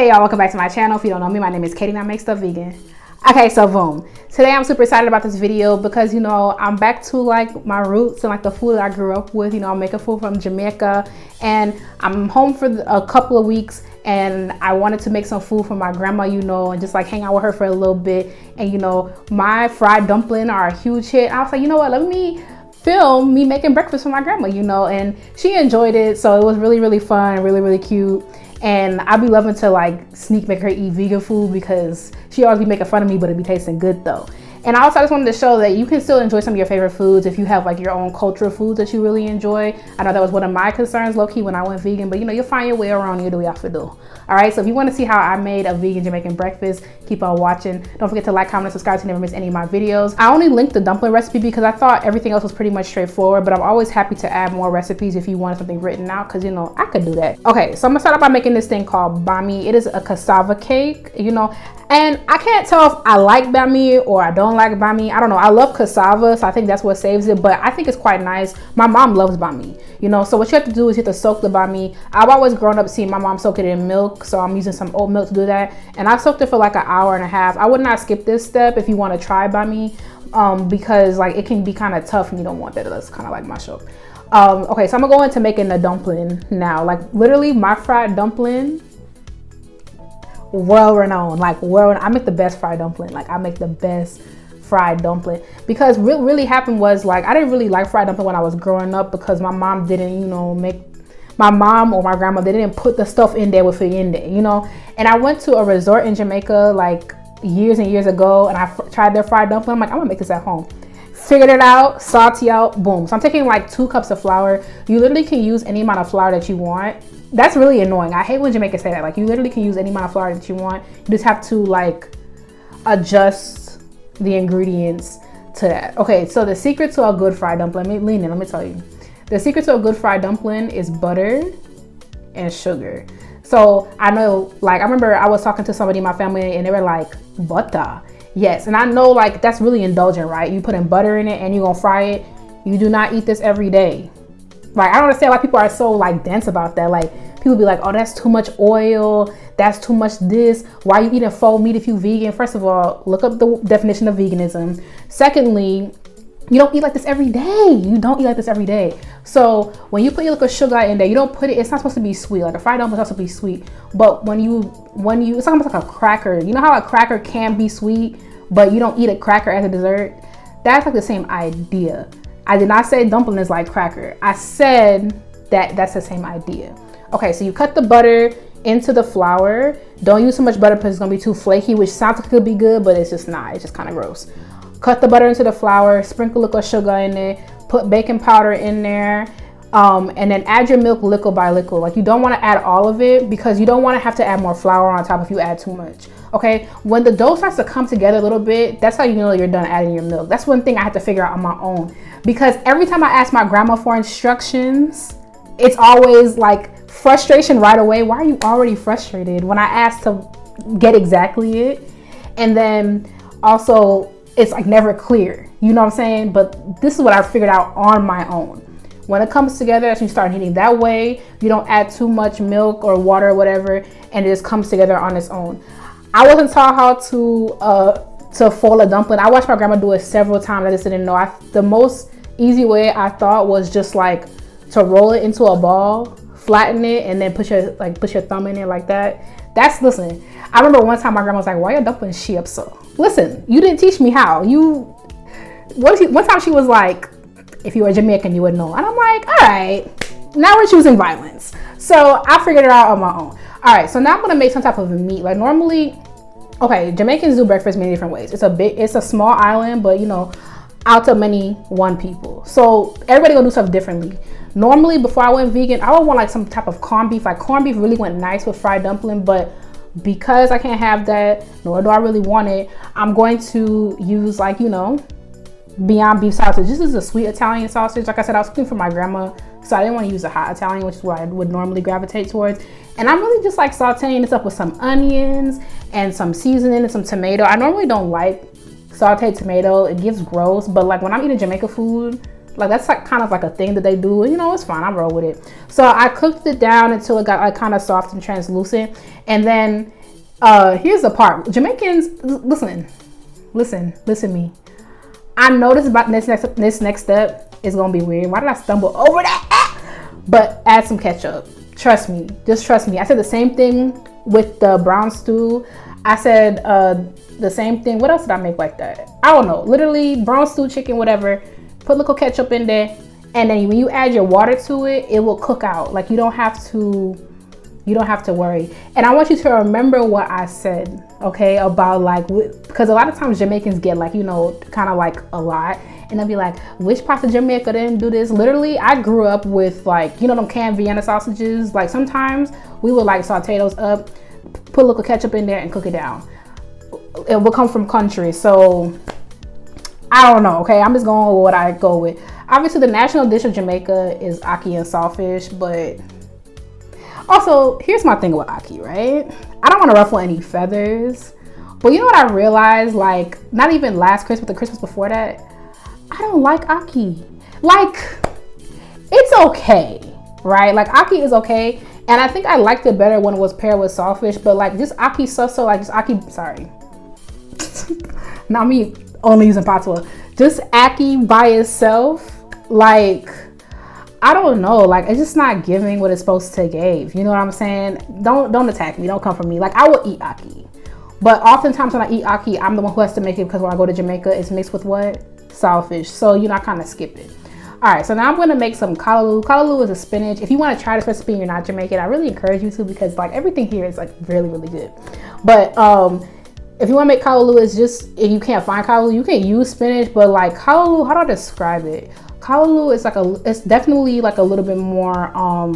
Hey y'all, welcome back to my channel. If you don't know me, my name is Katie and I make stuff vegan. Okay, so boom. Today I'm super excited about this video because, you know, I'm back to like my roots and like the food that I grew up with. You know, I'm making food from Jamaica and I'm home for a couple of weeks and I wanted to make some food for my grandma, you know, and just like hang out with her for a little bit. And, you know, my fried dumpling are a huge hit. I was like, you know what, let me film me making breakfast for my grandma, you know, and she enjoyed it. So it was really, really fun, really cute. And I be loving to like sneak make her eat vegan food because she always be making fun of me, but it be tasting good though. And also I just wanted to show that you can still enjoy some of your favorite foods if you have like your own cultural foods that you really enjoy. I know that was one of my concerns low-key when I went vegan, but you know, you'll find your way around, you do what you have to do. All right, so if you want to see how I made a vegan Jamaican breakfast, keep on watching. Don't forget to like, comment, and subscribe to never miss any of my videos. I only linked the dumpling recipe because I thought everything else was pretty much straightforward, but I'm always happy to add more recipes if you want something written out because, you know, I could do that. Okay, so I'm gonna start out by making this thing called BAMMY. It is a cassava cake, you know, and I can't tell if I like BAMMY or I don't like BAMMY. I don't know. I love cassava, so I think that's what saves it, but I think it's quite nice. My mom loves BAMMY, you know, so what you have to do is you have to soak the BAMMY. I've always grown up seeing my mom soak it in milk, so I'm using some oat milk to do that, and I soaked it for like an hour and a half. I would not skip this step if you want to try BAMMY, because like it can be kind of tough and you don't want that. That's kind of like my show. Okay, so I'm gonna go into making the dumpling now. Like literally my fried dumpling, world renowned, like I make the best fried dumpling. Like I make the best fried dumpling because what really happened was like I didn't really like fried dumpling when I was growing up because my mom didn't, you know, my mom or my grandma, they didn't put the stuff in there with it in there, you know. And I went to a resort in Jamaica like years and years ago and I tried their fried dumpling. I'm like, I'm gonna make this at home. Figured it out, salty out, boom. So I'm taking like 2 cups of flour. You literally can use any amount of flour that you want. That's really annoying. I hate when Jamaicans say that. Like you literally can use any amount of flour that you want. You just have to like adjust the ingredients to that. Okay, so the secret to a good fried dumpling, let me tell you. The secret to a good fried dumpling is butter and sugar. So I know, like, I remember I was talking to somebody in my family and they were like, butter. Yes, and I know like that's really indulgent, right? You put in butter in it and you're gonna fry it. You do not eat this every day. Like, I don't understand why people are so like dense about that. Like, people be like, oh, that's too much oil. That's too much this. Why are you eating faux meat if you vegan? First of all, look up the definition of veganism. Secondly, you don't eat like this every day. You don't eat like this every day. So when you put your little sugar in there, you don't put it, it's not supposed to be sweet. Like a fried dumpling is supposed to be sweet. But when you, it's almost like a cracker. You know how a cracker can be sweet, but you don't eat a cracker as a dessert? That's like the same idea. I did not say dumpling is like cracker. I said that that's the same idea. Okay, so you cut the butter into the flour. Don't use so much butter because it's gonna be too flaky, which sounds like it could be good, but it's just not. It's just kind of gross. Cut the butter into the flour, sprinkle a little sugar in it, put baking powder in there, and then add your milk liquid by liquid. Like you don't want to add all of it because you don't want to have to add more flour on top if you add too much. Okay, when the dough starts to come together a little bit, that's how you know you're done adding your milk. That's one thing I had to figure out on my own because every time I ask my grandma for instructions, it's always like frustration right away. Why are you already frustrated when I asked to get exactly it? And then also it's like never clear, you know what I'm saying? But this is what I figured out on my own. When it comes together, as you start heating that way, you don't add too much milk or water or whatever, and it just comes together on its own. I wasn't taught how to fold a dumpling. I watched my grandma do it several times. I just didn't know. The most easy way I thought was just like to roll it into a ball, flatten it, and then put your thumb in it like that. Listen, I remember one time my grandma was like, why your dumplings shape so? Listen, you didn't teach me how. One time she was like, if you were Jamaican, you would know. And I'm like, all right, now we're choosing violence. So I figured it out on my own. All right, so now I'm gonna make some type of meat. Like normally, okay, Jamaicans do breakfast many different ways. It's a small island, but you know, out to one people. So everybody gonna do stuff differently. Normally, before I went vegan, I would want like some type of corned beef. Like corned beef really went nice with fried dumpling, but because I can't have that, nor do I really want it, I'm going to use like, you know, Beyond beef sausage. This is a sweet Italian sausage. Like I said, I was cooking for my grandma, so I didn't want to use a hot Italian, which is what I would normally gravitate towards. And I'm really just like sauteing this up with some onions and some seasoning and some tomato. I normally don't like sauteed tomato. It gives gross, but like when I'm eating Jamaican food, Like that's like kind of like a thing that they do. You know, it's fine. I roll with it. So I cooked it down until it got like kind of soft and translucent. And then here's the part. Jamaicans, listen me. I noticed about this next step is gonna be weird. Why did I stumble over that? But add some ketchup. Trust me. Just trust me. I said the same thing with the brown stew. I said the same thing. What else did I make like that? I don't know. Literally brown stew, chicken, whatever. Put a little ketchup in there, and then when you add your water to it, it will cook out. Like you don't have to worry. And I want you to remember what I said, okay, about like, because a lot of times Jamaicans get like, you know, kind of like a lot, and they'll be like, which part of Jamaica didn't do this? Literally, I grew up with like, you know, them canned Vienna sausages. Like sometimes we would like saute those up, put a little ketchup in there and cook it down. It will come from country, so I don't know, okay? I'm just going with what I go with. Obviously, the national dish of Jamaica is ackee and saltfish, but also, here's my thing with ackee, right? I don't want to ruffle any feathers, but you know what I realized? Like, not even last Christmas, the Christmas before that, I don't like ackee. Like, it's okay, right? Like, ackee is okay, and I think I liked it better when it was paired with saltfish, but like, just ackee so like, just ackee, sorry. Not me only using patois. Just ackee by itself, like, I don't know, like it's just not giving what it's supposed to give. You know what I'm saying? Don't attack me. Don't come for me. Like I will eat ackee, but oftentimes when I eat ackee, I'm the one who has to make it because when I go to Jamaica, it's mixed with what? Saltfish. So you know, I kind of skip it. All right, so now I'm gonna make some callaloo. Callaloo is a spinach. If you want to try this recipe and you're not Jamaican, I really encourage you to because like everything here is like really really good. But if you want to make callaloo, it's just if you can't find callaloo, you can use spinach. But like callaloo, how do I describe it? Callaloo is like it's definitely like a little bit more, I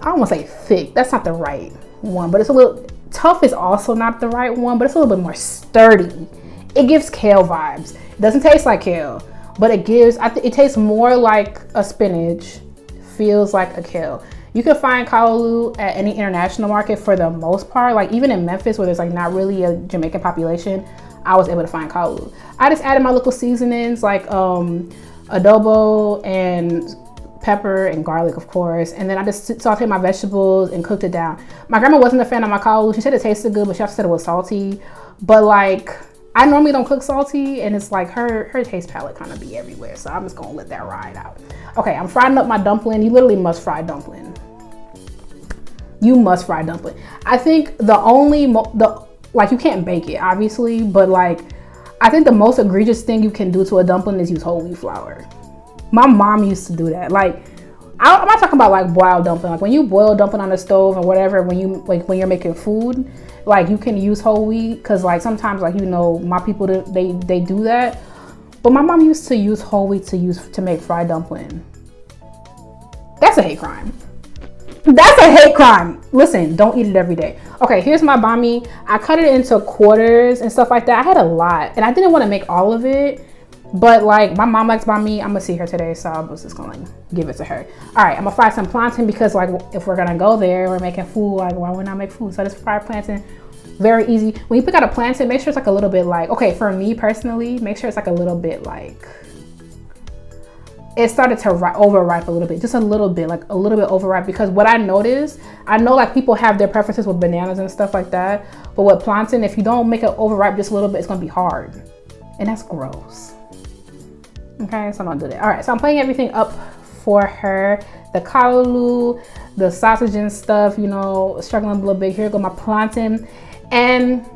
don't want to say thick. That's not the right one, but it's a little tough is also not the right one, but it's a little bit more sturdy. It gives kale vibes. It doesn't taste like kale, but it gives, it tastes more like a spinach, feels like a kale. You can find callaloo at any international market for the most part. Like even in Memphis where there's like not really a Jamaican population, I was able to find callaloo. I just added my local seasonings like adobo and pepper and garlic, of course. And then I just sauteed my vegetables and cooked it down. My grandma wasn't a fan of my callaloo. She said it tasted good, but she also said it was salty. But like, I normally don't cook salty, and it's like her taste palette kind of be everywhere. So I'm just gonna let that ride out. Okay, I'm frying up my dumpling. You literally must fry dumpling. You must fry dumpling. I think like you can't bake it obviously, but like I think the most egregious thing you can do to a dumpling is use whole wheat flour. My mom used to do that. Like I'm not talking about like boiled dumpling. Like when you boil dumpling on the stove or whatever, when you're making food, like you can use whole wheat because like sometimes like you know my people they do that. But my mom used to use whole wheat to make fried dumpling. That's a hate crime. That's a hate crime. Listen, don't eat it every day. Okay, here's my BAMMY. I cut it into quarters and stuff like that. I had a lot and I didn't want to make all of it, but like my mom likes BAMMY. I'm gonna see her today, so I was just gonna give it to her. All right, I'm gonna fry some plantain because like if we're gonna go there, we're making food, like why would not make food? So I just fry plantain. Very easy. When you pick out a plantain, make sure it's like a little bit like, okay, for me personally, make sure it's like a little bit like, it started to overripe a little bit, just a little bit, like a little bit overripe. Because what I noticed, I know like people have their preferences with bananas and stuff like that, but with plantain, if you don't make it overripe just a little bit, it's gonna be hard, and that's gross. Okay, so don't do that. All right, so I'm putting everything up for her. The callaloo, the sausage and stuff, you know, struggling a little bit. Here go my plantain. And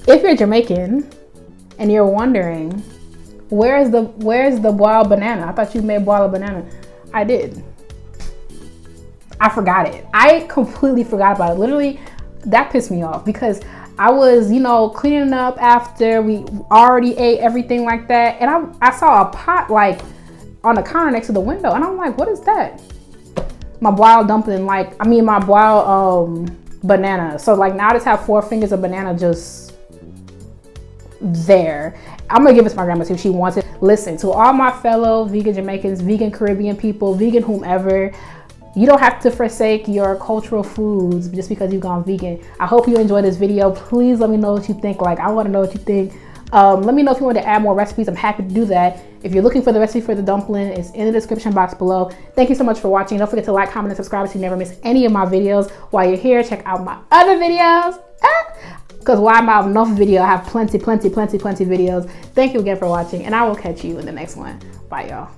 if you're Jamaican and you're wondering, where's the boiled banana? I thought you made boiled banana. I did. I forgot it. I completely forgot about it. Literally, that pissed me off because I was, you know, cleaning up after we already ate everything like that. And I saw a pot like on the counter next to the window. And I'm like, what is that? My boiled dumpling, my boiled banana. So like now I just have 4 fingers of banana just there. I'm gonna give it to my grandma too if she wants it. Listen, to all my fellow vegan Jamaicans, vegan Caribbean people, vegan whomever, you don't have to forsake your cultural foods just because you've gone vegan. I hope you enjoyed this video. Please let me know what you think. Like I want to know what you think Let me know if you want to add more recipes. I'm happy to do that. If you're looking for the recipe for the dumpling, it's in the description box below. Thank you so much for watching. Don't forget to like, comment, and subscribe so you never miss any of my videos. While you're here, check out my other videos. Because while I'm out enough video, I have plenty videos. Thank you again for watching, and I will catch you in the next one. Bye, y'all.